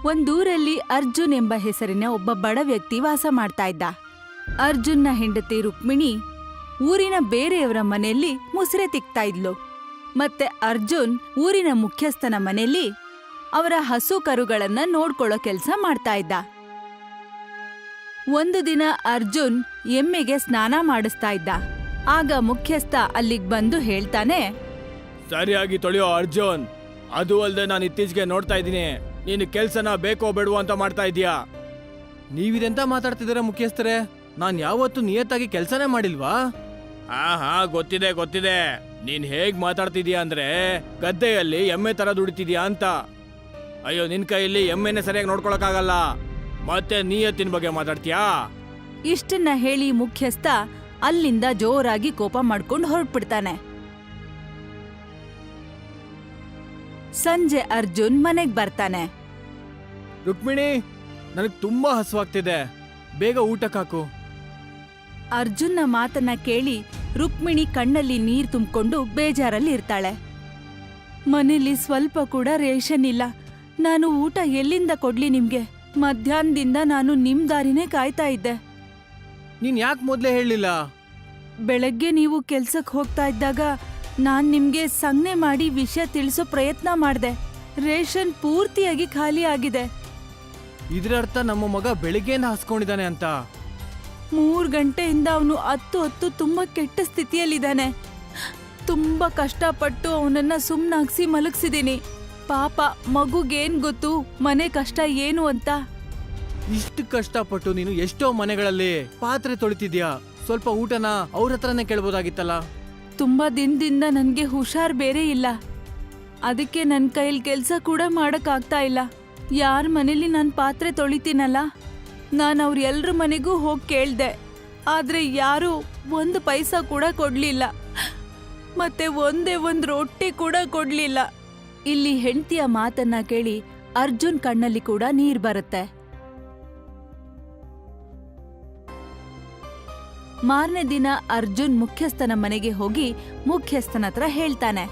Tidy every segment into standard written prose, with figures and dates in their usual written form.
ಒಂದೂರಲ್ಲಿ ಅರ್ಜುನ್ ಎಂಬ ಹೆಸರಿನ ಒಬ್ಬ ಬಡ ವ್ಯಕ್ತಿ ವಾಸ ಮಾಡ್ತಾ ಇದ್ದ. ಅರ್ಜುನ್ನ ಹೆಂಡತಿ ರುಕ್ಮಿಣಿ ಊರಿನ ಬೇರೆಯವರ ಮನೆಯಲ್ಲಿ ಮುಸುರೆ ತಿಕ್ತಾ ಇದ್ಲು. ಮತ್ತೆ ಅರ್ಜುನ್ ಊರಿನ ಮುಖ್ಯಸ್ಥನ ಮನೆಯಲ್ಲಿ ಅವರ ಹಸು ಕರುಗಳನ್ನ ನೋಡ್ಕೊಳ್ಳೋ ಕೆಲ್ಸ ಮಾಡ್ತಾ ಇದ್ದ. ಒಂದು ದಿನ ಅರ್ಜುನ್ ಎಮ್ಮೆಗೆ ಸ್ನಾನ ಮಾಡಿಸ್ತಾ ಇದ್ದ. ಆಗ ಮುಖ್ಯಸ್ಥ ಅಲ್ಲಿಗ್ ಬಂದು ಹೇಳ್ತಾನೆ, ಸರಿಯಾಗಿ ತೊಳೆಯೋ ಅರ್ಜುನ್. ಅದು ಅಲ್ಲದೆ ನಾನು ಇತ್ತೀಚೆಗೆ ನೋಡ್ತಾ ಇದ್ದೀನಿ, ನೀನು ಕೆಲ್ಸನ ಬೇಕೋ ಬೇಡವೋ ಅಂತ ಮಾಡ್ತಾ ಇದೀಯಾ. ನೀವಿದೆಂತ ಮಾತಾಡ್ತಿದ್ದೀರಾ ಮುಖ್ಯಸ್ಥರೇ? ನಾನ್ ಯಾವತ್ತೂ ನಿಯತ್ತಾಗಿ ಕೆಲ್ಸನೇ ಮಾಡಿಲ್ವಾ? ಹಾ ಗೊತ್ತಿದೆ ಗೊತ್ತಿದೆ. ನೀನ್ ಹೇಗ್ ಮಾತಾಡ್ತಿದ್ಯಾ ಅಂದ್ರೆ ಗದ್ದೆಯಲ್ಲಿ ಎಮ್ಮೆ ತರ ದುಡಿತಿದ್ಯಾ ಅಂತ. ಅಯ್ಯೋ, ನಿನ್ ಕೈಯಲ್ಲಿ ಎಮ್ಮೆನೆ ಸರಿಯಾಗಿ ನೋಡ್ಕೊಳಕ್ಕಾಗಲ್ಲ, ಮತ್ತೆ ನಿಯತ್ತಿನ ಬಗ್ಗೆ ಮಾತಾಡ್ತೀಯಾ? ಇಷ್ಟನ್ನ ಹೇಳಿ ಮುಖ್ಯಸ್ಥ ಅಲ್ಲಿಂದ ಜೋರಾಗಿ ಕೋಪ ಮಾಡ್ಕೊಂಡು ಹೊರಟ್ಬಿಡ್ತಾನೆ. ಸಂಜೆ ಅರ್ಜುನ್ ಮನೆಗ್ ಬರ್ತಾನೆ. ರುಕ್ಮಿಣಿ, ನನಗ್ ತುಂಬಾ ಹಸುವಾಗ್ತಿದೆ, ಬೇಗ ಊಟಕ್ಕಾಕು. ಅರ್ಜುನ್ನ ಮಾತನ್ನ ಕೇಳಿ ರುಕ್ಮಿಣಿ ಕಣ್ಣಲ್ಲಿ ನೀರ್ ತುಂಬಿಕೊಂಡು ಬೇಜಾರಲ್ಲಿ ಇರ್ತಾಳೆ. ಮನೇಲಿ ಸ್ವಲ್ಪ ಕೂಡ ರೇಷನ್ ಇಲ್ಲ, ನಾನು ಊಟ ಎಲ್ಲಿಂದ ಕೊಡ್ಲಿ ನಿಮ್ಗೆ? ಮಧ್ಯಾಹ್ನದಿಂದ ನಾನು ನಿಮ್ ದಾರಿನೇ ಕಾಯ್ತಾ ಇದ್ದೆ. ನೀನ್ ಯಾಕೆ ಮೊದ್ಲೇ ಹೇಳಿಲ್ಲ? ಬೆಳಗ್ಗೆ ನೀವು ಕೆಲ್ಸಕ್ ಹೋಗ್ತಾ ಇದ್ದಾಗ ನಾನ್ ನಿಮ್ಗೆ ಸಂಜ್ಞೆ ಮಾಡಿ ವಿಷಯ ತಿಳಿಸೋ ಪ್ರಯತ್ನ ಮಾಡ್ದೆ. ರೇಷನ್ ಪೂರ್ತಿಯಾಗಿ ಖಾಲಿ ಆಗಿದೆ. ಇದ್ರ ಅರ್ಥ ನಮ್ಮ ಮಗ ಬೆಳಿಗ್ಗೆಯಿಂದ ಹಸ್ಕೊಂಡಿದ್ದಾನೆ ಅಂತ? 3 ಗಂಟೆಯಿಂದ ಅವನು ಹತ್ತು ತುಂಬಾ ಕೆಟ್ಟ ಸ್ಥಿತಿಯಲ್ಲಿದ್ದಾನೆ. ತುಂಬಾ ಕಷ್ಟಪಟ್ಟು ಅವನನ್ನ ಸುಮ್ನಾಗ್ಸಿ ಮಲಗಿಸಿದೀನಿ. ಪಾಪ, ಮಗುಗೇನ್ ಗೊತ್ತು ಮನೆ ಕಷ್ಟ ಏನು ಅಂತ. ಇಷ್ಟು ಕಷ್ಟಪಟ್ಟು ನೀನು ಎಷ್ಟೋ ಮನೆಗಳಲ್ಲಿ ಪಾತ್ರೆ ತೊಳಿತಿದ್ಯಾ, ಸ್ವಲ್ಪ ಊಟನ ಅವ್ರ ಹತ್ರನೇ ಕೇಳ್ಬೋದಾಗಿತ್ತಲ್ಲ. ತುಂಬಾ ದಿನದಿಂದ ನನ್ಗೆ ಹುಷಾರ್ ಬೇರೆ ಇಲ್ಲ, ಅದಕ್ಕೆ ನನ್ ಕೈಯಲ್ಲಿ ಕೆಲ್ಸ ಕೂಡ ಮಾಡಕ್ ಆಗ್ತಾ ಇಲ್ಲ. ಯಾರ ಮನೇಲಿ ನಾನ್ ಪಾತ್ರೆ ತೊಳಿತೀನಲ್ಲ, ನಾನು ಅವ್ರ ಎಲ್ರ ಮನೆಗೂ ಹೋಗಿ ಕೇಳ್ದೆ, ಆದ್ರೆ ಯಾರು 1 ಪೈಸಾ ಕೂಡ ಕೊಡ್ಲಿಲ್ಲ, ಮತ್ತೆ ಒಂದೇ ಒಂದ್ ರೊಟ್ಟಿ ಕೂಡ ಕೊಡ್ಲಿಲ್ಲ. ಇಲ್ಲಿ ಹೆಂಡತಿಯ ಮಾತನ್ನ ಕೇಳಿ ಅರ್ಜುನ್ ಕಣ್ಣಲ್ಲಿ ಕೂಡ ನೀರ್ ಬರುತ್ತೆ. ಮಾರನೇ ದಿನ ಅರ್ಜುನ್ ಮುಖ್ಯಸ್ಥನ ಮನೆಗೆ ಹೋಗಿ ಮುಖ್ಯಸ್ಥನ ಹತ್ರ ಹೇಳ್ತಾನೆ,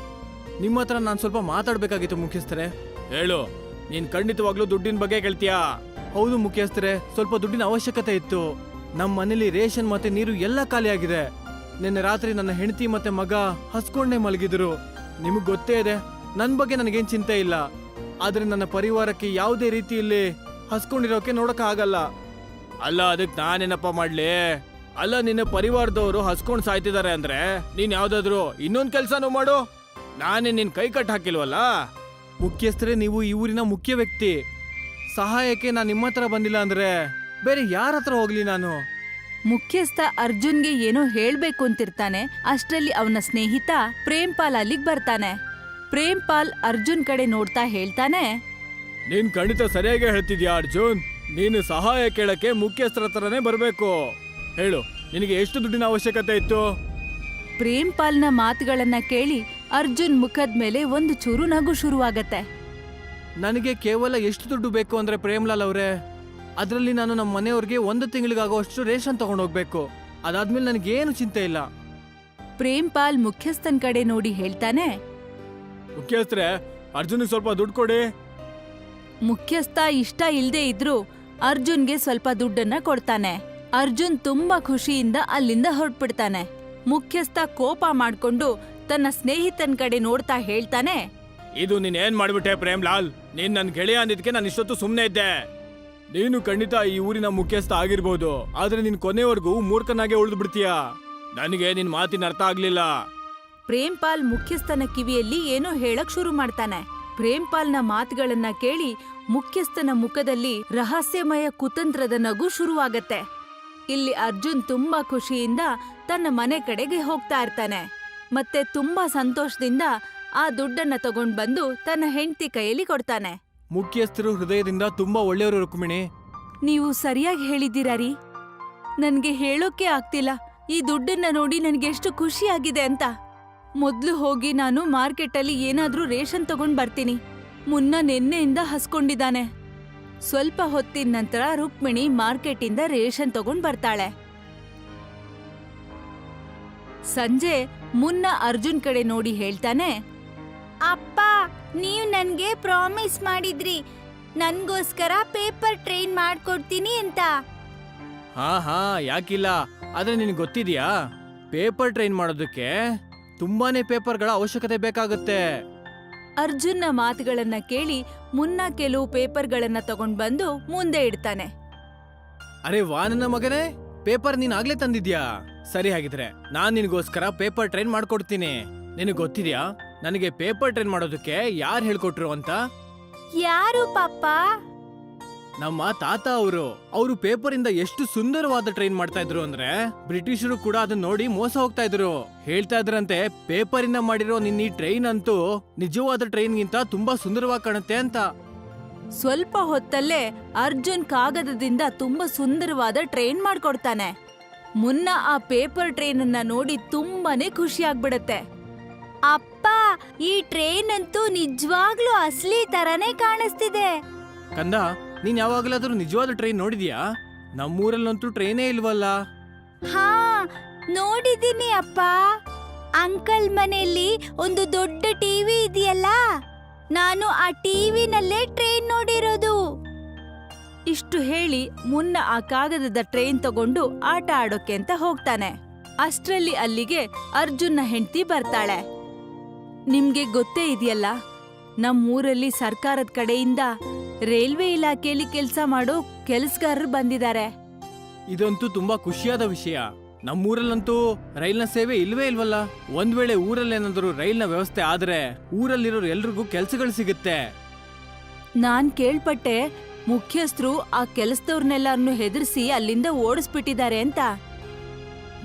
ನಿಮ್ಮ ಹತ್ರ ನಾನ್ ಸ್ವಲ್ಪ ಮಾತಾಡ್ಬೇಕಾಗಿತ್ತು ಮುಖ್ಯಸ್ಥರೇ. ಹೇಳು, ನೀನ್ ಖಂಡಿತವಾಗ್ಲೂ ದುಡ್ಡಿನ ಬಗ್ಗೆ ಕೇಳ್ತೀಯಾ? ಹೌದು ಮುಖ್ಯಸ್ಥರೇ, ಸ್ವಲ್ಪ ದುಡ್ಡಿನ ಅವಶ್ಯಕತೆ ಇತ್ತು. ನಮ್ಮ ಮನೇಲಿ ರೇಷನ್ ಮತ್ತೆ ನೀರು ಎಲ್ಲ ಖಾಲಿ ಆಗಿದೆ. ನಿನ್ನೆ ರಾತ್ರಿ ನನ್ನ ಹೆಂಡತಿ ಮತ್ತೆ ಮಗ ಹಸ್ಕೊಂಡೇ ಮಲಗಿದ್ರು. ನಿಮಗ್ ಗೊತ್ತೇ ಇದೆ, ನನ್ ಬಗ್ಗೆ ನನಗೇನ್ ಚಿಂತೆ ಇಲ್ಲ, ಆದ್ರೆ ನನ್ನ ಪರಿವಾರಕ್ಕೆ ಯಾವುದೇ ರೀತಿಯಲ್ಲಿ ಹಸ್ಕೊಂಡಿರೋಕೆ ನೋಡಕ್ ಆಗಲ್ಲ. ಅಲ್ಲ, ಅದಕ್ಕೆ ನಾನೇನಪ್ಪ ಮಾಡ್ಲಿ? ಅಲ್ಲ, ನಿನ್ನ ಪರಿವಾರದವರು ಹಸ್ಕೊಂಡ್ ಸಾಯ್ತಿದ್ದಾರೆ ಅಂದ್ರೆ ನೀನ್ ಯಾವ್ದಾದ್ರು ಇನ್ನೊಂದ್ ಕೆಲ್ಸನೂ ಮಾಡು. ನಾನೇ ನಿನ್ ಕೈ ಕಟ್ ಹಾಕಿಲ್ವಲ್ಲ. ಮುಖ್ಯಸ್ಥರೇ, ನೀವು ಈ ಊರಿನ ಮುಖ್ಯ ವ್ಯಕ್ತಿ. ಸಹಾಯಕ್ಕೆ ನಾನ್ ನಿಮ್ಮ ಹತ್ರ ಬಂದಿಲ್ಲ ಅಂದ್ರೆ ಬೇರೆ ಯಾರ ಹತ್ರ ಹೋಗ್ಲಿ ನಾನು? ಮುಖ್ಯಸ್ಥ ಅರ್ಜುನ್ಗೆ ಏನೋ ಹೇಳ್ಬೇಕು ಅಂತಿರ್ತಾನೆ. ಅಷ್ಟರಲ್ಲಿ ಅವನ ಸ್ನೇಹಿತ ಪ್ರೇಮ್ಪಾಲ್ ಅಲ್ಲಿಗ್ ಬರ್ತಾನೆ. ಪ್ರೇಮ್ಪಾಲ್ ಅರ್ಜುನ್ ಕಡೆ ನೋಡ್ತಾ ಹೇಳ್ತಾನೆ, ನೀನ್ ಖಂಡಿತ ಸರಿಯಾಗಿ ಹೇಳ್ತಿದ್ಯಾ ಅರ್ಜುನ್. ನೀನು ಸಹಾಯ ಕೇಳಕ್ಕೆ ಮುಖ್ಯಸ್ಥರ ಹತ್ರನೇ ಬರ್ಬೇಕು. ಹೇಳು, ನಿನಗೆ ಎಷ್ಟು ದುಡ್ಡಿನ ಅವಶ್ಯಕತೆ ಇತ್ತು? ಪ್ರೇಮ್ಪಾಲ್ನ ಮಾತುಗಳನ್ನ ಕೇಳಿ ಅರ್ಜುನ್ ಮುಖದ ಮೇಲೆ ಒಂದು ಚೂರು ನಗು ಶುರುವಾಗತ್ತೆ. ನನಗೆ ಕೇವಲ ಎಷ್ಟು ದುಡ್ಡು ಬೇಕು ಅಂದ್ರೆ ಪ್ರೇಮ್ಲಾಲ್ ಅವರೇ, ಅದರಲ್ಲಿ ನಾನು ನಮ್ಮ ಮನೆಯವ್ರಿಗೆ 1 ತಿಂಗಳಿಗಾಗುವಷ್ಟು ರೇಷನ್ ತಗೊಂಡೋಗ್ಬೇಕು. ಅದಾದ್ಮೇಲೆ ನನಗೇನು ಚಿಂತೆ ಇಲ್ಲ. ಪ್ರೇಮ್ಪಾಲ್ ಮುಖ್ಯಸ್ಥನ್ ಕಡೆ ನೋಡಿ ಹೇಳ್ತಾನೆ, ಮುಖ್ಯಸ್ಥರೇ, ಅರ್ಜುನ್ಗೆ ಸ್ವಲ್ಪ ದುಡ್ಡು ಕೊಡಿ. ಮುಖ್ಯಸ್ಥ ಇಷ್ಟ ಇಲ್ದೇ ಇದ್ರು ಅರ್ಜುನ್ಗೆ ಸ್ವಲ್ಪ ದುಡ್ಡನ್ನ ಕೊಡ್ತಾನೆ. ಅರ್ಜುನ್ ತುಂಬಾ ಖುಷಿಯಿಂದ ಅಲ್ಲಿಂದ ಹೊರಟ್ಬಿಡ್ತಾನೆ. ಮುಖ್ಯಸ್ಥ ಕೋಪ ಮಾಡ್ಕೊಂಡು ತನ್ನ ಸ್ನೇಹಿತನ ಕಡೆ ನೋಡ್ತಾ ಹೇಳ್ತಾನೆ, ಇದು ನೀನ್ ಏನ್ ಮಾಡ್ಬಿಟ್ಟೆ ಪ್ರೇಮ್ಲಾಲ್? ನೀನ್ ನನ್ ಗೆಳೆಯ ಅಂದಿದ್ಕೆ ನಾನು ಇಷ್ಟೊತ್ತು ಸುಮ್ನೆ ಇದ್ದೆ. ನೀನು ಖಂಡಿತ ಈ ಊರಿನ ಮುಖ್ಯಸ್ಥ ಆಗಿರ್ಬೋದು, ಆದ್ರೆ ನೀನ್ ಕೊನೆವರೆಗೂ ಮೂರ್ಖನಾಗೆ ಉಳಿದು ಬಿಡ್ತೀಯ. ನನಗೆ ನಿನ್ ಮಾತಿನ ಅರ್ಥ ಆಗ್ಲಿಲ್ಲ. ಪ್ರೇಮ್ಪಾಲ್ ಮುಖ್ಯಸ್ಥನ ಕಿವಿಯಲ್ಲಿ ಏನೋ ಹೇಳಕ್ ಶುರು ಮಾಡ್ತಾನೆ. ಪ್ರೇಮ್ಪಾಲ್ನ ಮಾತುಗಳನ್ನ ಕೇಳಿ ಮುಖ್ಯಸ್ಥನ ಮುಖದಲ್ಲಿ ರಹಸ್ಯಮಯ ಕುತಂತ್ರದ ನಗು ಶುರುವಾಗತ್ತೆ. ಇಲ್ಲಿ ಅರ್ಜುನ್ ತುಂಬಾ ಖುಷಿಯಿಂದ ತನ್ನ ಮನೆ ಕಡೆಗೆ ಹೋಗ್ತಾ ಇರ್ತಾನೆ. ಮತ್ತೆ ತುಂಬಾ ಸಂತೋಷದಿಂದ ಆ ದುಡ್ಡನ್ನ ತಗೊಂಡ್ ಬಂದು ತನ್ನ ಹೆಂಡತಿ ಕೈಯಲ್ಲಿ ಕೊಡ್ತಾನೆ. ಮುಖ್ಯಸ್ಥರು ಹೃದಯದಿಂದ ತುಂಬಾ ಒಳ್ಳೆಯವರು ರುಕ್ಮಿಣಿ. ನೀವು ಸರಿಯಾಗಿ ಹೇಳಿದ್ದೀರಾ ರೀ. ನನ್ಗೆ ಹೇಳೋಕೆ ಆಗ್ತಿಲ್ಲ ಈ ದುಡ್ಡನ್ನ ನೋಡಿ ನನ್ಗೆಷ್ಟು ಖುಷಿ ಆಗಿದೆ ಅಂತ. ಮೊದ್ಲು ಹೋಗಿ ನಾನು ಮಾರ್ಕೆಟಲ್ಲಿ ಏನಾದ್ರೂ ರೇಷನ್ ತಗೊಂಡ್ ಬರ್ತೀನಿ. ಮುನ್ನ ನೆನ್ನೆಯಿಂದ ಹಸ್ಕೊಂಡಿದ್ದಾನೆ. ಸ್ವಲ್ಪ ಹೊತ್ತಿನ ನಂತರ ರುಕ್ಮಿಣಿ ಮಾರ್ಕೆಟಿಂದ ರೇಷನ್ ತಗೊಂಡ್ ಬರ್ತಾಳೆ. ಸಂಜೆ ಮುನ್ನ ಅರ್ಜುನ್ ಕಡೆ ನೋಡಿ ಹೇಳ್ತಾನೆ, ಅಪ್ಪ, ನೀವ್ ನನ್ಗೆ ಪ್ರಾಮಿಸ್ ಮಾಡಿದ್ರಿ ನನ್ಗೋಸ್ಕರ ಪೇಪರ್ ಟ್ರೈನ್ ಮಾಡ್ಕೊಡ್ತೀನಿ ಅಂತ. ಹಾ ಯಾಕಿಲ್ಲ. ಆದ್ರೆ ನಿನಗೆ ಗೊತ್ತಿದ್ಯಾ, ಪೇಪರ್ ಟ್ರೈನ್ ಮಾಡೋದಕ್ಕೆ ತುಂಬಾನೇ ಪೇಪರ್ಗಳ ಅವಶ್ಯಕತೆ ಬೇಕಾಗುತ್ತೆ. ಅರ್ಜುನ್ನ ಮಾತುಗಳನ್ನ ಕೇಳಿ ಮುನ್ನ ಕೆಲವು ಪೇಪರ್ಗಳನ್ನ ತಗೊಂಡ್ ಬಂದು ಮುಂದೆ ಇಡ್ತಾನೆ. ಅರೆ ವಾ ನನ್ನ ಮಗನೇ, ಪೇಪರ್ ನೀನ್ ಆಗ್ಲೇ ತಂದಿದ್ಯಾ? ಸರಿ, ಹಾಗಿದ್ರೆ ನಾನ್ ನಿನಗೋಸ್ಕರ ಪೇಪರ್ ಟ್ರೈನ್ ಮಾಡ್ಕೊಡ್ತೀನಿ. ನಿನಗೆ ಗೊತ್ತಿದ್ಯಾ ನನಗೆ ಪೇಪರ್ ಟ್ರೈನ್ ಮಾಡೋದಕ್ಕೆ ಯಾರು ಹೇಳ್ಕೊಟ್ರು ಅಂತ? ಯಾರು ಪಾಪ? ನಮ್ಮ ತಾತ ಅವರು ಪೇಪರ್ ಇಂದ ಎಷ್ಟು ಸುಂದರವಾದ ಟ್ರೈನ್ ಮಾಡ್ತಾ ಇದ್ರು ಅಂದ್ರೆ ಬ್ರಿಟಿಷರು ಕೂಡ ಅದನ್ನ ನೋಡಿ ಮೋಸ ಹೋಗ್ತಾ ಇದ್ರು. ಹೇಳ್ತಾ ಇದ್ರಂತೆ, ಪೇಪರ್ ಇಂದ ಮಾಡಿರೋ ನಿನ್ನ ಈ ಟ್ರೈನ್ ಅಂತೂ ನಿಜವಾದ ಟ್ರೈನ್ ಗಿಂತ ತುಂಬಾ ಸುಂದರವಾಗಿ ಕಾಣುತ್ತೆ ಅಂತ. ಸ್ವಲ್ಪ ಹೊತ್ತಲ್ಲೇ ಅರ್ಜುನ್ ಕಾಗದದಿಂದ ತುಂಬಾ ಸುಂದರವಾದ ಟ್ರೈನ್ ಮಾಡ್ಕೊಡ್ತಾನೆ. ಮುನ್ನ ಆ ಪೇಪರ್ ಟ್ರೈನ್ ಅನ್ನ ನೋಡಿ ತುಂಬಾನೇ ಖುಷಿ ಆಗ್ಬಿಡತ್ತೆ. ಅಪ್ಪ, ಈ ಟ್ರೈನ್ ಅಂತೂ ನಿಜವಾಗ್ಲೂ ಅಸ್ಲಿ ತರನೇ ಕಾಣಿಸ್ತಿದೆ. ಕಂದ, ನೀನ್ ಯಾವಾಗಲಾದ್ರೂ ನಿಜವಾದ ಟ್ರೈನ್ ನೋಡಿದ್ಯಾ? ನಮ್ಮೂರಲ್ಲಂತೂ ಟ್ರೈನೇ ಇಲ್ವಲ್ಲ. ಹಾ, ನೋಡಿದ್ದೀನಿ ಅಪ್ಪ. ಅಂಕಲ್ ಮನೆಯಲ್ಲಿ ಒಂದು ದೊಡ್ಡ ಟಿವಿ ಇದೆಯಲ್ಲ, ನಾನು ಆ ಟಿವಿನಲ್ಲೇ ಟ್ರೈನ್ ನೋಡಿರೋದು. ಇಷ್ಟು ಹೇಳಿ ಮುನ್ನ ಆ ಕಾಗದದ ಟ್ರೈನ್ ತಗೊಂಡು ಆಟ ಆಡೋಕೆ ಅಂತ ಹೋಗ್ತಾನೆ. ಅಷ್ಟ್ರಲ್ಲಿ ಅಲ್ಲಿಗೆ ಅರ್ಜುನ್ನ ಹೆಂಡತಿ ಬರ್ತಾಳೆ. ನಿಮ್ಗೆ ಗೊತ್ತೇ ಇದೆಯಲ್ಲ, ನಮ್ಮೂರಲ್ಲಿ ಸರ್ಕಾರದ ಕಡೆಯಿಂದ ರೈಲ್ವೆ ಇಲಾಖೆಯಲ್ಲಿ ಕೆಲಸ ಮಾಡೋ ಕೆಲಸಗಾರರು ಬಂದಿದ್ದಾರೆ. ಇದಂತೂ ತುಂಬಾ ಖುಷಿಯಾದ ವಿಷಯ. ನಮ್ಮೂರಲ್ಲಂತೂ ರೈಲ್ನ ಸೇವೆ ಇಲ್ವೇ ಇಲ್ವಲ್ಲ. ಒಂದ್ ವೇಳೆ ಊರಲ್ಲೇನಾದ್ರೂ ರೈಲ್ನ ವ್ಯವಸ್ಥೆ ಆದ್ರೆ ಊರಲ್ಲಿರೋ ಎಲ್ರಿಗೂ ಕೆಲ್ಸಗಳು ಸಿಗುತ್ತೆ. ನಾನ್ ಕೇಳ್ಪಟ್ಟೆ, ಮುಖ್ಯಸ್ಥರು ಆ ಕೆಲಸದವ್ರನ್ನೆಲ್ಲರನ್ನು ಹೆದರ್ಸಿ ಅಲ್ಲಿಂದ ಓಡಿಸ್ಬಿಟ್ಟಿದ್ದಾರೆ ಅಂತ.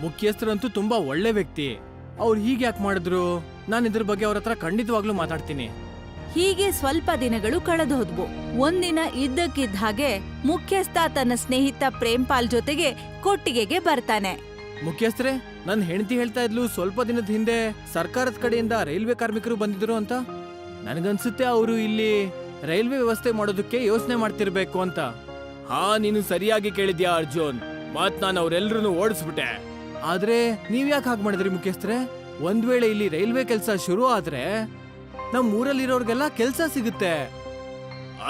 ಮುಖ್ಯಸ್ಥರಂತೂ ತುಂಬಾ ಒಳ್ಳೆ ವ್ಯಕ್ತಿ. ಅವ್ರು ಹೀಗೆ ಯಾಕೆ ಮಾಡಿದ್ರು? ನಾನು ಇದ್ರ ಬಗ್ಗೆ ಅವ್ರ ಹತ್ರ ಖಂಡಿತವಾಗ್ಲೂ ಮಾತಾಡ್ತೀನಿ. ಹೀಗೆ ಸ್ವಲ್ಪ ದಿನಗಳು ಕಳೆದು ಹೋದ್ವು. ಒಂದಿನ ಇದ್ದಕ್ಕಿದ್ದ ಹಾಗೆ ಮುಖ್ಯಸ್ಥ ತನ್ನ ಸ್ನೇಹಿತ ಪ್ರೇಮ್ಪಾಲ್ ಜೊತೆಗೆ ಕೊಟ್ಟಿಗೆಗೆ ಬರ್ತಾನೆ. ಮುಖ್ಯಸ್ಥರೇ, ನನ್ನ ಹೆಂಡತಿ ಹೇಳ್ತಾ ಇದ್ಲು ಸ್ವಲ್ಪ ದಿನದ ಹಿಂದೆ ಸರ್ಕಾರದ ಕಡೆಯಿಂದ ರೈಲ್ವೆ ಕಾರ್ಮಿಕರು ಬಂದಿದ್ರು ಅಂತ. ನನಗನ್ಸುತ್ತೆ ಅವರು ಇಲ್ಲಿ ರೈಲ್ವೆ ವ್ಯವಸ್ಥೆ ಮಾಡೋದಕ್ಕೆ ಯೋಚನೆ ಮಾಡ್ತಿರ್ಬೇಕು ಅಂತ. ಹಾ, ನೀನು ಸರಿಯಾಗಿ ಕೇಳಿದ್ಯಾ ಅರ್ಜುನ್. ಮತ್ ನಾನು ಅವ್ರೆಲ್ರೂ ಓಡಿಸ್ಬಿಟ್ಟೆ. ಆದ್ರೆ ನೀವ್ ಯಾಕೆ ಹಾಗೆ ಮಾಡಿದ್ರಿ ಮುಖ್ಯಸ್ಥರೇ? ಒಂದ್ ವೇಳೆ ಇಲ್ಲಿ ರೈಲ್ವೆ ಕೆಲಸ ಶುರು ಆದ್ರೆ ನಮ್ ಊರಲ್ಲಿರೋರ್ಗೆಲ್ಲ ಕೆಲ್ಸ ಸಿಗುತ್ತೆ.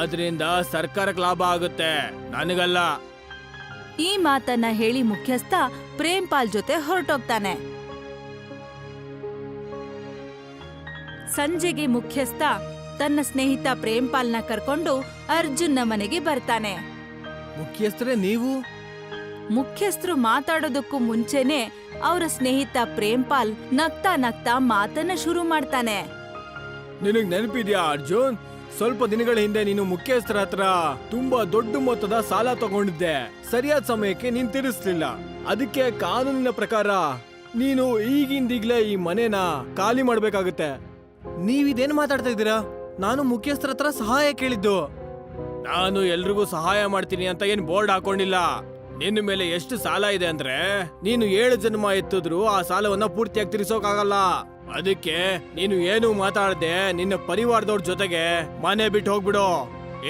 ಅದರಿಂದ ಸರ್ಕಾರಕ್ಕೆ ಲಾಭ ಆಗುತ್ತೆ, ನನಗಲ್ಲ. ಈ ಮಾತನ್ನ ಹೇಳಿ ಮುಖ್ಯಸ್ಥ ಪ್ರೇಮ್ಪಾಲ್ ಜೊತೆ ಹೊರಟೋಗ್ತಾನೆ. ಸಂಜೆಗೆ ಮುಖ್ಯಸ್ಥ ತನ್ನ ಸ್ನೇಹಿತ ಪ್ರೇಮ್ಪಾಲ್ನ ಕರ್ಕೊಂಡು ಅರ್ಜುನ್ನ ಮನೆಗೆ ಬರ್ತಾನೆ. ಮುಖ್ಯಸ್ಥರೇ, ನೀವು? ಮುಖ್ಯಸ್ಥರು ಮಾತಾಡೋದಕ್ಕೂ ಮುಂಚೆನೆ ಅವರ ಸ್ನೇಹಿತ ಪ್ರೇಮ್ಪಾಲ್ ನಗ್ತಾ ನಗ್ತಾ ಮಾತನ್ನ ಶುರು ಮಾಡ್ತಾನೆ. ನಿನಗ್ ನೆನಪಿದ್ಯಾ ಅರ್ಜುನ್? ಸ್ವಲ್ಪ ದಿನಗಳ ಹಿಂದೆ ನೀನು ಮುಖ್ಯಸ್ಥರ ಹತ್ರ ತುಂಬಾ ದೊಡ್ಡ ಮೊತ್ತದ ಸಾಲ ತಗೊಂಡಿದ್ದೆ. ಸರಿಯಾದ ಸಮಯಕ್ಕೆ ನೀನ್ ತೀರಿಸ್ಲಿಲ್ಲ. ಅದಕ್ಕೆ ಕಾನೂನಿನ ಪ್ರಕಾರ ನೀನು ಈಗಿಂದೀಗ್ಲೇ ಈ ಮನೆನ ಖಾಲಿ ಮಾಡ್ಬೇಕಾಗುತ್ತೆ. ನೀವಿದೇನ್ ಮಾತಾಡ್ತಾ ಇದ್ದೀರಾ? ನಾನು ಮುಖ್ಯಸ್ಥರ ಹತ್ರ ಸಹಾಯ ಕೇಳಿದ್ದು. ನಾನು ಎಲ್ರಿಗೂ ಸಹಾಯ ಮಾಡ್ತೀನಿ ಅಂತ ಏನ್ ಬೋರ್ಡ್ ಹಾಕೊಂಡಿಲ್ಲ. ನಿನ್ನ ಮೇಲೆ ಎಷ್ಟು ಸಾಲ ಇದೆ ಅಂದ್ರೆ ನೀನು 7 ಜನ್ಮ ಎತ್ತಿದ್ರು ಆ ಸಾಲವನ್ನ ಪೂರ್ತಿಯಾಗಿ ತೀರಿಸೋಕಾಗಲ್ಲ. ಅದಕ್ಕೆ ನೀನು ಏನು ಮಾತಾಡದೆ ನಿನ್ನ ಪರಿವಾರದವ್ರ ಜೊತೆಗೆ ಮನೆ ಬಿಟ್ಟು ಹೋಗ್ಬಿಡು.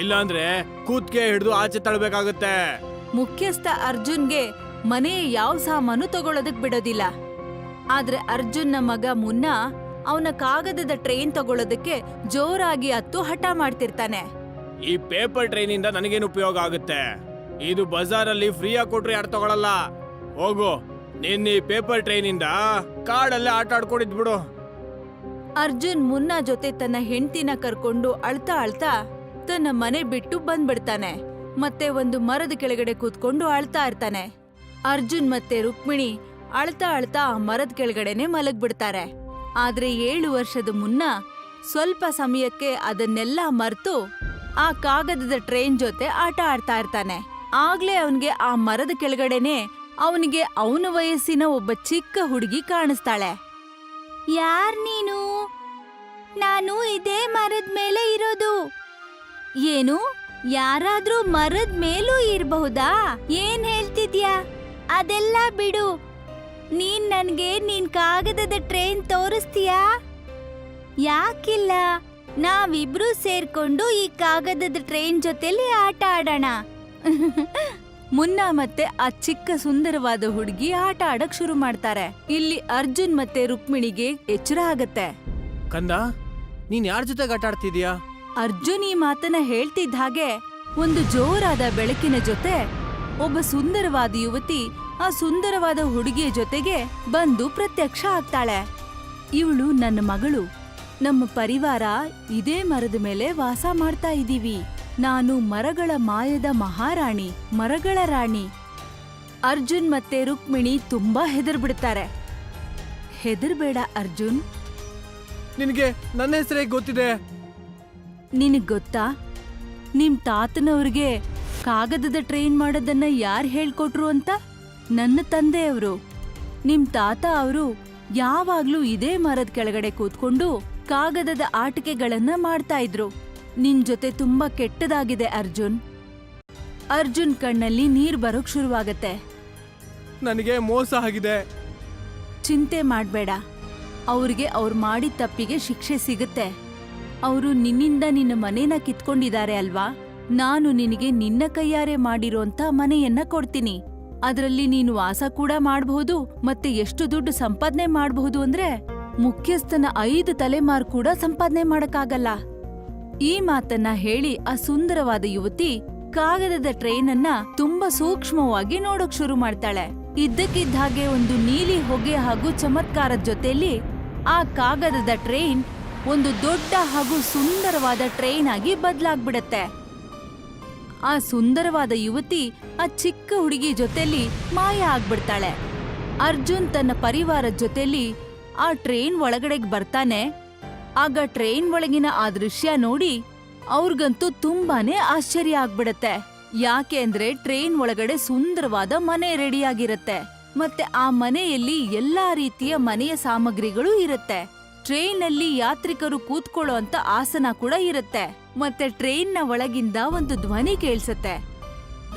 ಇಲ್ಲಾಂದ್ರೆ ಕೂತ್ಕೆ ಹಿಡಿದು ಆಚೆ ತಳ್ಬೇಕಾಗತ್ತೆ. ಮುಖ್ಯಸ್ಥ ಅರ್ಜುನ್ಗೆ ಮನೆಯ ಯಾವ ಸಾಮಾನು ತಗೊಳ್ಳೋದಕ್ ಬಿಡೋದಿಲ್ಲ. ಆದ್ರೆ ಅರ್ಜುನ್ನ ಮಗ ಮುನ್ನ ಅವನ ಕಾಗದದ ಟ್ರೈನ್ ತಗೊಳ್ಳೋದಕ್ಕೆ ಜೋರಾಗಿ ಹತ್ತು ಹಠ ಮಾಡ್ತಿರ್ತಾನೆ. ಈ ಪೇಪರ್ ಟ್ರೈನ್ ಇಂದ ನನಗೇನು ಉಪಯೋಗ ಆಗುತ್ತೆ? ಇದು ಬಜಾರಲ್ಲಿ ಫ್ರೀಯಾಗಿ ಕೊಟ್ರೆ ಯಾರು ತಗೊಳಲ್ಲ. ಹೋಗು, ನಿನ್ನ ಈ ಪೇಪರ್ ಟ್ರೈನ್ ಇಂದ ಕಾಡಲ್ಲೇ ಆಟ ಆಡ್ಕೊಂಡಿದ್ ಬಿಡು. ಅರ್ಜುನ್ ಮುನ್ನ ಜೊತೆ ತನ್ನ ಹೆಂಡತಿನ ಕರ್ಕೊಂಡು ಅಳ್ತಾ ಅಳ್ತಾ ತನ್ನ ಮನೆ ಬಿಟ್ಟು ಬಂದ್ಬಿಡ್ತಾನೆ. ಮತ್ತೆ ಒಂದು ಮರದ ಕೆಳಗಡೆ ಕೂತ್ಕೊಂಡು ಅಳ್ತಾ ಇರ್ತಾನೆ. ಅರ್ಜುನ್ ಮತ್ತೆ ರುಕ್ಮಿಣಿ ಅಳ್ತಾ ಅಳ್ತಾ ಆ ಮರದ ಕೆಳಗಡೆನೆ ಮಲಗ್ಬಿಡ್ತಾರೆ. ಆದ್ರೆ 7 ವರ್ಷದ ಮುನ್ನ ಸ್ವಲ್ಪ ಸಮಯಕ್ಕೆ ಅದನ್ನೆಲ್ಲ ಮರ್ತು ಆ ಕಾಗದದ ಟ್ರೈನ್ ಜೊತೆ ಆಟ ಆಡ್ತಾ ಇರ್ತಾನೆ. ಆಗ್ಲೇ ಅವನ್ಗೆ ಆ ಮರದ ಕೆಳಗಡೆನೆ ಅವನಿಗೆ ಅವನ ವಯಸ್ಸಿನ ಒಬ್ಬ ಚಿಕ್ಕ ಹುಡುಗಿ ಕಾಣಿಸ್ತಾಳೆ. ಯಾರ್ ನೀನು? ನಾನು ಇದೇ ಮರದ ಮೇಲೆ ಇರೋದು. ಏನು? ಯಾರಾದ್ರೂ ಮರದ ಮೇಲೂ ಇರಬಹುದಾ? ಏನ್ ಹೇಳ್ತಿದ್ಯಾ? ಅದೆಲ್ಲ ಬಿಡು. ನೀನ್ ನನ್ಗೆ ನಿನ್ ಕಾಗದದ ಟ್ರೈನ್ ತೋರಿಸ್ತೀಯಾ? ಯಾಕಿಲ್ಲ, ನಾವಿಬ್ರು ಸೇರ್ಕೊಂಡು ಈ ಕಾಗದದ ಟ್ರೈನ್ ಜೊತೆಲಿ ಆಟ ಆಡೋಣ. ಮುನ್ನ ಮತ್ತೆ ಆ ಚಿಕ್ಕ ಸುಂದರವಾದ ಹುಡುಗಿ ಆಟ ಆಡಕ್ ಶುರು ಮಾಡ್ತಾರೆ. ಇಲ್ಲಿ ಅರ್ಜುನ್ ಮತ್ತೆ ರುಕ್ಮಿಣಿಗೆ ಎಚ್ಚರ ಆಗತ್ತೆ. ಕಂದ, ನೀನ್ ಯಾರ ಜೊತೆಗೆ ಆಟ ಆಡ್ತಿದ್ಯಾ? ಅರ್ಜುನ್ ಈ ಮಾತನ್ನ ಹೇಳ್ತಿದ್ದ ಹಾಗೆ ಒಂದು ಜೋರಾದ ಬೆಳಕಿನ ಜೊತೆ ಒಬ್ಬ ಸುಂದರವಾದ ಯುವತಿ ಆ ಸುಂದರವಾದ ಹುಡುಗಿಯ ಜೊತೆಗೆ ಬಂದು ಪ್ರತ್ಯಕ್ಷ ಆಗ್ತಾಳೆ. ಇವಳು ನನ್ನ ಮಗಳು. ನಮ್ಮ ಪರಿವಾರ ಇದೇ ಮರದ ಮೇಲೆ ವಾಸ ಮಾಡ್ತಾ ಇದೀವಿ. ನಾನು ಮರಗಳ ಮಾಯದ ಮಹಾರಾಣಿ, ಮರಗಳ ರಾಣಿ. ಅರ್ಜುನ್ ಮತ್ತೆ ರುಕ್ಮಿಣಿ ತುಂಬಾ ಹೆದರ್ಬಿಡ್ತಾರೆ. ಹೆದರ್ಬೇಡ ಅರ್ಜುನ್. ನಿನಗೆ ನನ್ನ ಹೆಸರೇ ಗೊತ್ತಿದೆ. ನಿನಗ್ ಗೊತ್ತಾ, ನಿಮ್ ತಾತನವ್ರಿಗೆ ಕಾಗದದ ಟ್ರೈನ್ ಮಾಡೋದನ್ನ ಯಾರು ಹೇಳ್ಕೊಟ್ರು ಅಂತ? ನನ್ನ ತಂದೆಯವರು. ನಿಮ್ ತಾತ ಅವರು ಯಾವಾಗ್ಲೂ ಇದೇ ಮರದ ಕೆಳಗಡೆ ಕೂತ್ಕೊಂಡು ಕಾಗದದ ಆಟಿಕೆಗಳನ್ನ ಮಾಡ್ತಾ ಇದ್ರು. ನಿನ್ ಜೊತೆ ತುಂಬಾ ಕೆಟ್ಟದಾಗಿದೆ ಅರ್ಜುನ್. ಅರ್ಜುನ್ ಕಣ್ಣಲ್ಲಿ ನೀರ್ ಬರೋಕ್ ಶುರುವಾಗತ್ತೆ. ನನಗೆ ಮೋಸ ಆಗಿದೆ. ಚಿಂತೆ ಮಾಡ್ಬೇಡ, ಅವ್ರಿಗೆ ಅವ್ರು ಮಾಡಿದ ತಪ್ಪಿಗೆ ಶಿಕ್ಷೆ ಸಿಗುತ್ತೆ. ಅವರು ನಿನ್ನಿಂದ ನಿನ್ನ ಮನೇನ ಕಿತ್ಕೊಂಡಿದ್ದಾರೆ ಅಲ್ವಾ? ನಾನು ನಿನಗೆ ನಿನ್ನ ಕೈಯಾರೆ ಮಾಡಿರೋಂತ ಮನೆಯನ್ನ ಕೊಡ್ತೀನಿ. ಅದರಲ್ಲಿ ನೀನು ವಾಸ ಕೂಡ ಮಾಡಬಹುದು, ಮತ್ತೆ ಎಷ್ಟು ದುಡ್ಡು ಸಂಪಾದನೆ ಮಾಡಬಹುದು ಅಂದ್ರೆ ಮುಖ್ಯಸ್ಥನ 5 ತಲೆಮಾರು ಕೂಡ ಸಂಪಾದನೆ ಮಾಡಕ್ಕಾಗಲ್ಲ. ಈ ಮಾತನ್ನ ಹೇಳಿ ಆ ಸುಂದರವಾದ ಯುವತಿ ಕಾಗದದ ಟ್ರೈನ್ ಅನ್ನ ತುಂಬಾ ಸೂಕ್ಷ್ಮವಾಗಿ ನೋಡೋಕ್ ಶುರು ಮಾಡ್ತಾಳೆ. ಇದ್ದಕ್ಕಿದ್ದ ಹಾಗೆ ಒಂದು ನೀಲಿ ಹೊಗೆ ಹಾಗೂ ಚಮತ್ಕಾರದ ಜೊತೆಯಲ್ಲಿ ಆ ಕಾಗದದ ಟ್ರೈನ್ ಒಂದು ದೊಡ್ಡ ಹಾಗೂ ಸುಂದರವಾದ ಟ್ರೈನ್ ಆಗಿ ಬದಲಾಗ್ಬಿಡತ್ತೆ. ಆ ಸುಂದರವಾದ ಯುವತಿ ಆ ಚಿಕ್ಕ ಹುಡುಗಿ ಜೊತೆಲಿ ಮಾಯ ಆಗ್ಬಿಡ್ತಾಳೆ. ಅರ್ಜುನ್ ತನ್ನ ಪರಿವಾರದ ಜೊತೆಲಿ ಆ ಟ್ರೈನ್ ಒಳಗಡೆಗೆ ಬರ್ತಾನೆ. ಆಗ ಟ್ರೈನ್ ಒಳಗಿನ ಆ ದೃಶ್ಯ ನೋಡಿ ಅವ್ರಿಗಂತೂ ತುಂಬಾನೇ ಆಶ್ಚರ್ಯ ಆಗ್ಬಿಡತ್ತೆ. ಯಾಕೆ ಅಂದ್ರೆ ಟ್ರೈನ್ ಒಳಗಡೆ ಸುಂದರವಾದ ಮನೆ ರೆಡಿಯಾಗಿರತ್ತೆ. ಮತ್ತೆ ಆ ಮನೆಯಲ್ಲಿ ಎಲ್ಲಾ ರೀತಿಯ ಮನೆಯ ಸಾಮಗ್ರಿಗಳು ಇರುತ್ತೆ. ಟ್ರೈನ್ ನಲ್ಲಿ ಯಾತ್ರಿಕರು ಕೂತ್ಕೊಳ್ಳೋ ಅಂತ ಆಸನ ಕೂಡ ಇರುತ್ತೆ. ಮತ್ತೆ ಟ್ರೈನ್ ನ ಒಳಗಿಂದ ಒಂದು ಧ್ವನಿ ಕೇಳಿಸತ್ತೆ.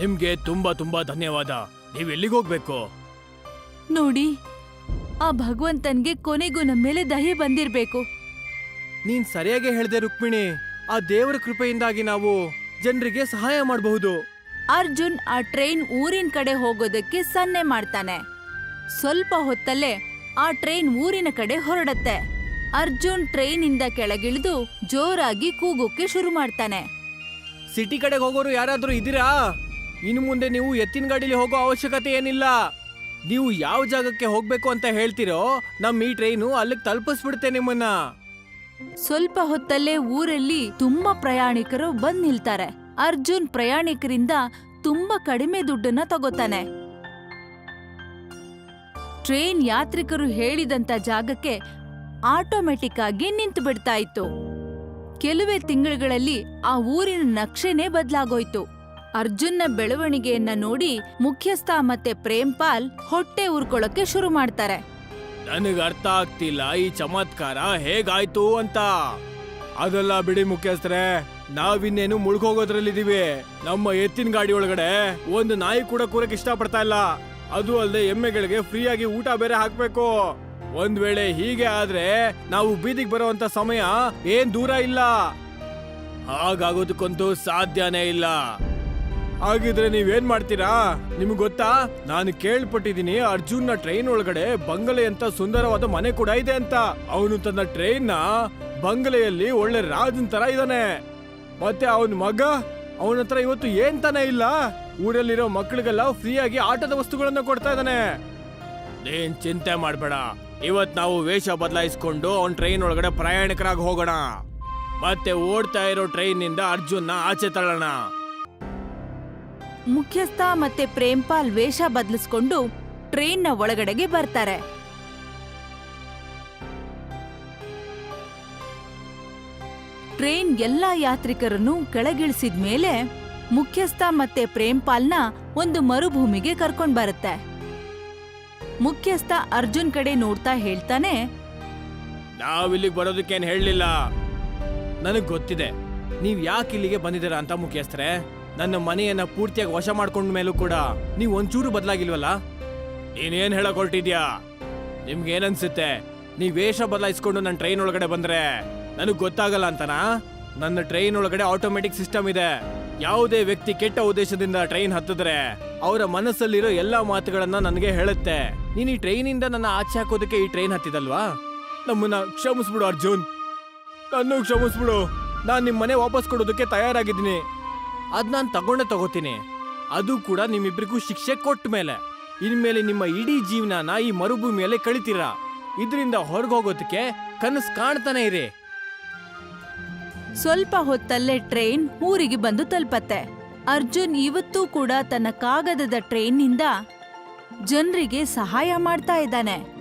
ನಿಮ್ಗೆ ತುಂಬಾ ತುಂಬಾ ಧನ್ಯವಾದ. ನೀವ್ ಎಲ್ಲಿಗೆ ಹೋಗ್ಬೇಕು? ನೋಡಿ, ಆ ಭಗವಂತನ್ಗೆ ಕೊನೆಗೂ ನಮ್ಮ ಮೇಲೆ ದಯೆ ಬಂದಿರ್ಬೇಕು. ನೀನ್ ಸರಿಯಾಗಿ ಹೇಳ್ದೆ ರುಕ್ಮಿಣಿ. ಆ ದೇವರ ಕೃಪೆಯಿಂದಾಗಿ ನಾವು ಜನರಿಗೆ ಸಹಾಯ ಮಾಡಬಹುದು. ಅರ್ಜುನ್ ಆ ಟ್ರೈನ್ ಊರಿನ ಕಡೆ ಹೋಗೋದಕ್ಕೆ ಸನ್ನೆ ಮಾಡ್ತಾನೆ. ಸ್ವಲ್ಪ ಹೊತ್ತಲ್ಲೇ ಆ ಟ್ರೈನ್ ಊರಿನ ಕಡೆ ಹೊರಡತ್ತೆ. ಅರ್ಜುನ್ ಟ್ರೈನ್ ಇಂದ ಕೆಳಗಿಳಿದು ಜೋರಾಗಿ ಕೂಗೋಕೆ ಶುರು ಮಾಡ್ತಾನೆ. ಸಿಟಿ ಕಡೆಗೆ ಹೋಗೋರು ಯಾರಾದ್ರೂ ಇದ್ದೀರಾ? ಇನ್ನು ಮುಂದೆ ನೀವು ಎತ್ತಿನ ಗಾಡಿಲಿ ಹೋಗೋ ಅವಶ್ಯಕತೆ ಏನಿಲ್ಲ. ನೀವು ಯಾವ ಜಾಗಕ್ಕೆ ಹೋಗ್ಬೇಕು ಅಂತ ಹೇಳ್ತೀರೋ ನಮ್ ಈ ಟ್ರೈನು ಅಲ್ಲಿಗೆ ತಲುಪಿಸ್ಬಿಡುತ್ತೆ ನಿಮ್ಮನ್ನ. ಸ್ವಲ್ಪ ಹೊತ್ತಲ್ಲೇ ಊರಲ್ಲಿ ತುಂಬಾ ಪ್ರಯಾಣಿಕರು ಬಂದ್ ನಿಲ್ತಾರೆ. ಅರ್ಜುನ್ ಪ್ರಯಾಣಿಕರಿಂದ ತುಂಬಾ ಕಡಿಮೆ ದುಡ್ಡನ್ನ ತಗೋತಾನೆ. ಟ್ರೈನ್ ಯಾತ್ರಿಕರು ಹೇಳಿದಂತ ಜಾಗಕ್ಕೆ ಆಟೋಮೆಟಿಕ್ ಆಗಿ ನಿಂತು ಬಿಡ್ತಾ ಇತ್ತು. ಕೆಲವೇ ತಿಂಗಳುಗಳಲ್ಲಿ ಆ ಊರಿನ ನಕ್ಷೆನೇ ಬದಲಾಗೋಯ್ತು. ಅರ್ಜುನ್ನ ಬೆಳವಣಿಗೆಯನ್ನ ನೋಡಿ ಮುಖ್ಯಸ್ಥ ಮತ್ತೆ ಪ್ರೇಮ್ಪಾಲ್ ಹೊಟ್ಟೆ ಉರ್ಕೊಳ್ಳೋಕೆ ಶುರು ಮಾಡ್ತಾರೆ. ನನಗೆ ಅರ್ಥ ಆಗ್ತಿಲ್ಲ ಈ ಚಮತ್ಕಾರ ಹೇಗಾಯ್ತು ಅಂತ. ಅದೆಲ್ಲ ಬಿಡಿ ಮುಖ್ಯಸ್ಥರೇ, ನಾವಿನ್ನೇನು ಮುಳುಗೋಗೋದ್ರಲ್ಲಿದೀವಿ. ನಮ್ಮ ಎತ್ತಿನ ಗಾಡಿ ಒಳಗಡೆ ಒಂದು ನಾಯಿ ಕೂಡ ಕೂರಕ್ ಇಷ್ಟ ಪಡ್ತಾ ಇಲ್ಲ. ಅದು ಅಲ್ಲದೆ ಎಮ್ಮೆಗಳಿಗೆ ಫ್ರೀಯಾಗಿ ಊಟ ಬೇರೆ ಹಾಕ್ಬೇಕು. ಒಂದ್ ವೇಳೆ ಹೀಗೆ ಆದ್ರೆ ನಾವು ಬೀದಿಗೆ ಬರುವಂತ ಸಮಯ ಏನ್ ದೂರ ಇಲ್ಲ. ಹಾಗಾಗೋದಕ್ಕಂತೂ ಸಾಧ್ಯನೇ ಇಲ್ಲ. ಹಾಗಿದ್ರೆ ನೀವೇನ್ ಮಾಡ್ತೀರಾ? ನಿಮ್ಗೆ ಗೊತ್ತಾ, ನಾನು ಕೇಳ್ಪಟ್ಟಿದೀನಿ ಅರ್ಜುನ್ನ ಟ್ರೈನ್ ಒಳಗಡೆ ಬಂಗಲೆ ಅಂತ ಸುಂದರವಾದ ಮನೆ ಕೂಡ ಇದೆ ಅಂತ. ಅವನು ತನ್ನ ಟ್ರೈನ್ ನ ಬಂಗಲೆಯಲ್ಲಿ ಒಳ್ಳೆ ರಾಜನ್ ತರ ಇದ್ದಾನೆ. ಮತ್ತೆ ಅವನ ಮಗ, ಅವನ ಹತ್ರ ಇವತ್ತು ಏನ್ ತಾನೇ ಇಲ್ಲ. ಊರಲ್ಲಿರೋ ಮಕ್ಕಳಿಗೆಲ್ಲ ಫ್ರೀಯಾಗಿ ಆಟದ ವಸ್ತುಗಳನ್ನ ಕೊಡ್ತಾ ಇದ್ದಾನೆ. ನೀನ್ ಚಿಂತೆ ಮಾಡ್ಬೇಡ, ಇವತ್ ನಾವು ವೇಷ ಬದಲಾಯಿಸ್ಕೊಂಡು ಅವನ್ ಟ್ರೈನ್ ಒಳಗಡೆ ಪ್ರಯಾಣಿಕರಾಗಿ ಹೋಗೋಣ. ಮತ್ತೆ ಓಡ್ತಾ ಇರೋ ಟ್ರೈನ್ ನಿಂದ ಅರ್ಜುನ್ನ ಆಚೆ ತಳ್ಳೋಣ. ಮುಖ್ಯಸ್ಥ ಮತ್ತೆ ಪ್ರೇಮ್ಪಾಲ್ ವೇಷ ಬದಲಿಸ್ಕೊಂಡು ಟ್ರೈನ್ನ ಒಳಗಡೆಗೆ ಬರ್ತಾರೆ. ಟ್ರೈನ್ ಎಲ್ಲಾ ಯಾತ್ರಿಕರನ್ನು ಕೆಳಗಿಳಿಸಿದ್ಮೇಲೆ ಮುಖ್ಯಸ್ಥ ಮತ್ತೆ ಪ್ರೇಮ್ಪಾಲ್ನ ಒಂದು ಮರುಭೂಮಿಗೆ ಕರ್ಕೊಂಡ್ ಬರುತ್ತೆ. ಮುಖ್ಯಸ್ಥ ಅರ್ಜುನ್ ಕಡೆ ನೋಡ್ತಾ ಹೇಳ್ತಾನೆ, ನಾವಿಲ್ಲಿಗೆ ಬರೋದಕ್ಕೇನ್ ಹೇಳಲಿಲ್ಲ. ನನಗ್ ಗೊತ್ತಿದೆ ನೀವ್ ಯಾಕೆ ಇಲ್ಲಿಗೆ ಬಂದಿದ್ದೀರಾ ಅಂತ ಮುಖ್ಯಸ್ಥರೇ. ನನ್ನ ಮನೆಯನ್ನ ಪೂರ್ತಿಯಾಗಿ ವಶ ಮಾಡ್ಕೊಂಡ ಮೇಲೂ ಕೂಡ ನೀವ್ ಒಂಚೂರು ಬದಲಾಗಿಲ್ವಲ್ಲ. ನೀನೇನ್ ಹೇಳಕ್ ಹೊರಟಿದ್ಯಾ? ನಿಮ್ಗೆ ಏನನ್ಸುತ್ತೆ, ನೀವ್ ವೇಷ ಬದಲಾಯಿಸ್ಕೊಂಡು ನನ್ನ ಟ್ರೈನ್ ಒಳಗಡೆ ಬಂದ್ರೆ ನನಗ್ ಗೊತ್ತಾಗಲ್ಲ ಅಂತನಾ? ನನ್ನ ಟ್ರೈನ್ ಒಳಗಡೆ ಆಟೋಮೆಟಿಕ್ ಸಿಸ್ಟಮ್ ಇದೆ. ಯಾವುದೇ ವ್ಯಕ್ತಿ ಕೆಟ್ಟ ಉದ್ದೇಶದಿಂದ ಟ್ರೈನ್ ಹತ್ತಿದ್ರೆ ಅವರ ಮನಸ್ಸಲ್ಲಿರೋ ಎಲ್ಲಾ ಮಾತುಗಳನ್ನ ನನಗೆ ಹೇಳುತ್ತೆ. ನೀನ್ ಈ ಟ್ರೈನಿಂದ ನನ್ನ ಆಚೆ ಹಾಕೋದಕ್ಕೆ ಈ ಟ್ರೈನ್ ಹತ್ತಿದಲ್ವಾ? ನಮ್ಮನ್ನ ಕ್ಷಮಿಸ್ಬಿಡು ಅರ್ಜುನ್, ನನ್ನ ಕ್ಷಮಿಸ್ಬಿಡು. ನಾನು ನಿಮ್ಮ ಮನೆ ವಾಪಸ್ ಕೊಡೋದಕ್ಕೆ ತಯಾರಾಗಿದ್ದೀನಿ. ಅದ್ ನಾನು ತಗೋತೀನಿ. ಅದು ಕೂಡ ನಿಮ್ಮಿಬ್ರಿಗೂ ಶಿಕ್ಷೆ ಕೊಟ್ಟ ಮೇಲೆ. ಇನ್ಮೇಲೆ ನಿಮ್ಮ ಇಡೀ ಜೀವನನ ಈ ಮರುಭೂಮಿಯಲ್ಲೇ ಕಳಿತೀರಾ. ಇದರಿಂದ ಹೊರಗೆ ಹೋಗೋದಕ್ಕೆ ಕನಸು ಕಾಣ್ತಾನೆ ಇರಿ. ಸ್ವಲ್ಪ ಹೊತ್ತಲ್ಲೇ ಟ್ರೈನ್ ಊರಿಗೆ ಬಂದು ತಲುಪತ್ತೆ. ಅರ್ಜುನ್ ಇವತ್ತೂ ಕೂಡ ತನ್ನ ಕಾಗದದ ಟ್ರೈನ್ನಿಂದ ಜನರಿಗೆ ಸಹಾಯ ಮಾಡ್ತಾ ಇದ್ದಾನೆ.